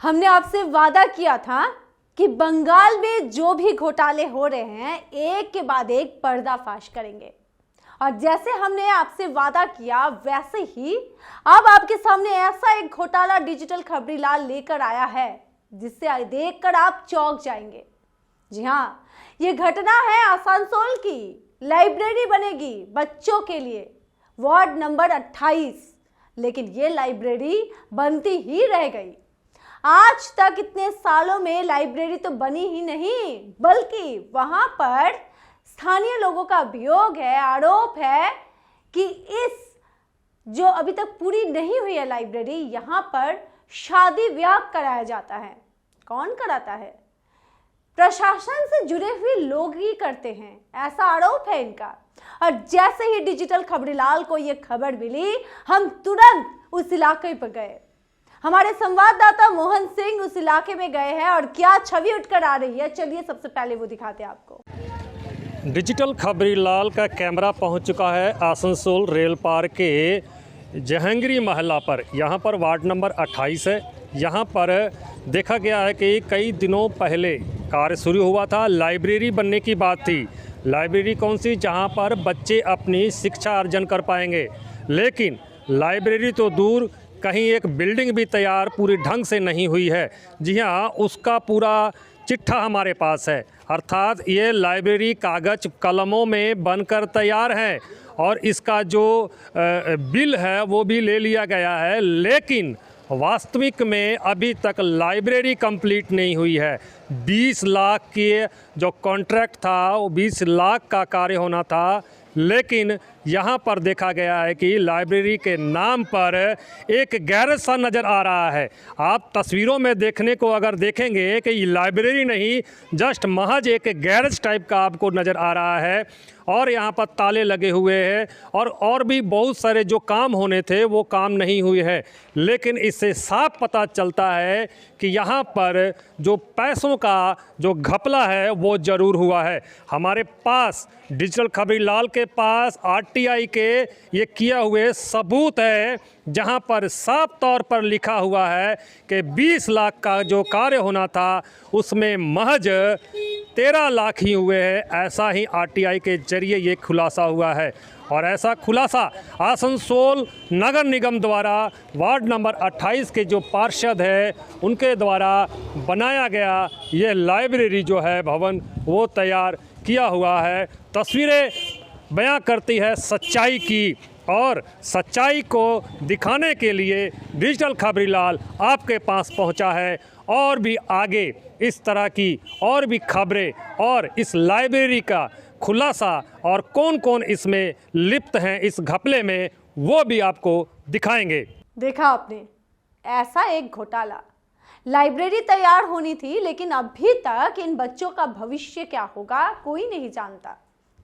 हमने आपसे वादा किया था कि बंगाल में जो भी घोटाले हो रहे हैं एक के बाद एक पर्दाफाश करेंगे। और जैसे हमने आपसे वादा किया वैसे ही अब आपके सामने ऐसा एक घोटाला डिजिटल खबरीलाल लेकर आया है जिससे देखकर आप चौंक जाएंगे। जी हाँ, ये घटना है आसनसोल की। लाइब्रेरी बनेगी बच्चों के लिए, वार्ड नंबर 28, लेकिन ये लाइब्रेरी बनती ही रह गई। आज तक इतने सालों में लाइब्रेरी तो बनी ही नहीं, बल्कि वहां पर स्थानीय लोगों का अभियोग है, आरोप है कि इस जो अभी तक पूरी नहीं हुई है लाइब्रेरी, यहां पर शादी ब्याह कराया जाता है। कौन कराता है? प्रशासन से जुड़े हुए लोग ही करते हैं, ऐसा आरोप है इनका। और जैसे ही डिजिटल खबरीलाल को यह खबर मिली, हम तुरंत उस इलाके पर गए। हमारे संवाददाता मोहन सिंह उस इलाके में गए हैं और क्या छवि उठकर आ रही है, चलिए सबसे पहले वो दिखाते हैं आपको। डिजिटल खबरीलाल का कैमरा पहुंच चुका है आसनसोल रेल पार्क के जहांगीरी महल्ला पर। यहां पर वार्ड नंबर 28 है। यहां पर देखा गया है कि कई दिनों पहले कार्य शुरू हुआ था, लाइब्रेरी बनने की बात थी। लाइब्रेरी कौन सी? जहां पर बच्चे अपनी शिक्षा अर्जन कर पाएंगे। लेकिन लाइब्रेरी तो दूर, कहीं एक बिल्डिंग भी तैयार पूरी ढंग से नहीं हुई है। जी हाँ, उसका पूरा चिट्ठा हमारे पास है। अर्थात ये लाइब्रेरी कागज कलमों में बनकर तैयार है और इसका जो बिल है वो भी ले लिया गया है, लेकिन वास्तविक में अभी तक लाइब्रेरी कंप्लीट नहीं हुई है। 20 लाख के जो कॉन्ट्रैक्ट था, वो 20 लाख का कार्य होना था, लेकिन यहाँ पर देखा गया है कि लाइब्रेरी के नाम पर एक गैरेज सा नज़र आ रहा है। आप तस्वीरों में देखने को अगर देखेंगे कि ये लाइब्रेरी नहीं, जस्ट महज एक गैरेज टाइप का आपको नज़र आ रहा है। और यहाँ पर ताले लगे हुए हैं और भी बहुत सारे जो काम होने थे वो काम नहीं हुए हैं। लेकिन इससे साफ पता चलता है कि यहाँ पर जो पैसों का जो घपला है वो ज़रूर हुआ है। हमारे पास डिजिटल खबरीलाल के पास आरटीआई के ये किया हुए सबूत है, जहाँ पर साफ तौर पर लिखा हुआ है कि 20 लाख का जो कार्य होना था उसमें महज 13 लाख ही हुए हैं। ऐसा ही आरटीआई के जरिए ये खुलासा हुआ है। और ऐसा खुलासा आसनसोल नगर निगम द्वारा वार्ड नंबर 28 के जो पार्षद है उनके द्वारा बनाया गया ये लाइब्रेरी जो है भवन, वो तैयार किया हुआ है। तस्वीरें बयां करती है सच्चाई की, और सच्चाई को दिखाने के लिए डिजिटल खबरीलाल आपके पास पहुंचा है। और भी आगे इस तरह की और भी खबरें और इस लाइब्रेरी का खुलासा और कौन कौन इसमें लिप्त हैं इस घपले में, वो भी आपको दिखाएंगे। देखा आपने, ऐसा एक घोटाला। लाइब्रेरी तैयार होनी थी, लेकिन अभी तक इन बच्चों का भविष्य क्या होगा कोई नहीं जानता,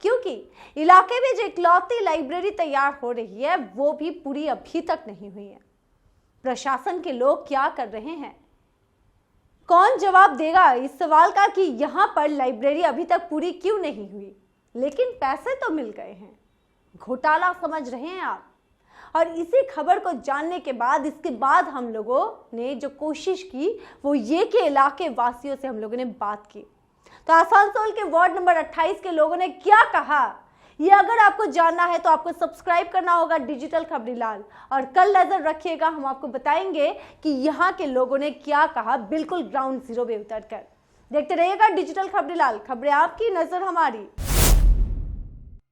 क्योंकि इलाके में जो इकलौती लाइब्रेरी तैयार हो रही है वो भी पूरी अभी तक नहीं हुई है। प्रशासन के लोग क्या कर रहे हैं? कौन जवाब देगा इस सवाल का कि यहां पर लाइब्रेरी अभी तक पूरी क्यों नहीं हुई? लेकिन पैसे तो मिल गए हैं। घोटाला समझ रहे हैं आप? और इसी खबर को जानने के बाद, इसके बाद हम लोगों ने जो कोशिश की वो ये कि इलाके वासियों से हम लोगों ने बात की। तो आसनसोल के वार्ड नंबर 28 के लोगों ने क्या कहा, ये अगर आपको जानना है तो आपको सब्सक्राइब करना होगा डिजिटल खबरीलाल। और कल नजर रखिएगा, हम आपको बताएंगे कि यहाँ के लोगों ने क्या कहा, बिल्कुल ग्राउंड जीरो पे उतरकर। देखते रहिएगा डिजिटल खबरीलाल, खबरें आपकी, नजर हमारी।